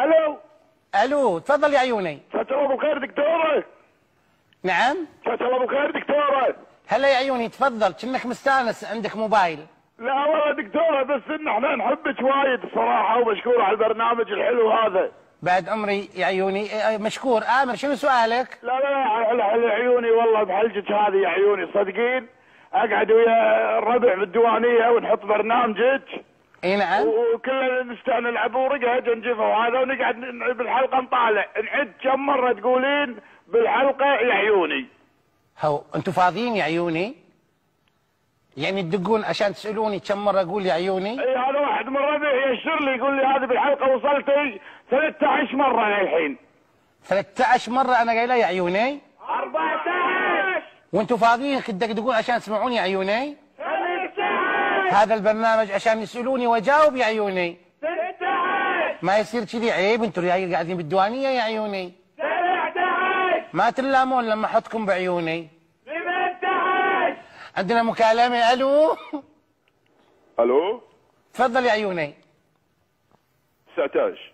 الو. الو تفضل يا عيوني. مساك الله بالخير دكتوره. نعم. مساك الله بالخير دكتوره. هلا يا عيوني تفضل، كأنك مستانس عندك موبايل. لا والله دكتوره، بس ان احنا نحبك وايد الصراحه، ومشكور على البرنامج الحلو هذا. بعد عمري يا عيوني. مشكور. آمر شنو سؤالك؟ لا لا لا، على عيوني والله بحلجك هذه يا عيوني صدقين. اقعد ويا الربع بالديوانيه ونحط برنامجك. اي نعم. وكلنا نلعب ورقه جنجفه وهذا، ونقعد بالحلقه نطالع نعد كم مره تقولين بالحلقه يا عيوني. هو انتم فاضيين يا عيوني؟ يعني تدقون عشان تسالوني كم مره اقول يا عيوني؟ اي هذا واحد من ربعي يشر لي يقول لي هذه بالحلقه وصلتي 13 مره للحين. 13 مره انا قايله يا عيوني؟ 14. وانتم فاضيين تدقدقون عشان تسمعوني يا عيوني؟ 15. هذا البرنامج عشان يسالوني واجاوب يا عيوني. 16. ما يصير كذي، عيب. انتم قاعدين بالديوانيه يا عيوني. 17. ما تلامون لما احطكم بعيوني. 18. عندنا مكالمه. الو. الو. تفضل يا عيوني. 19.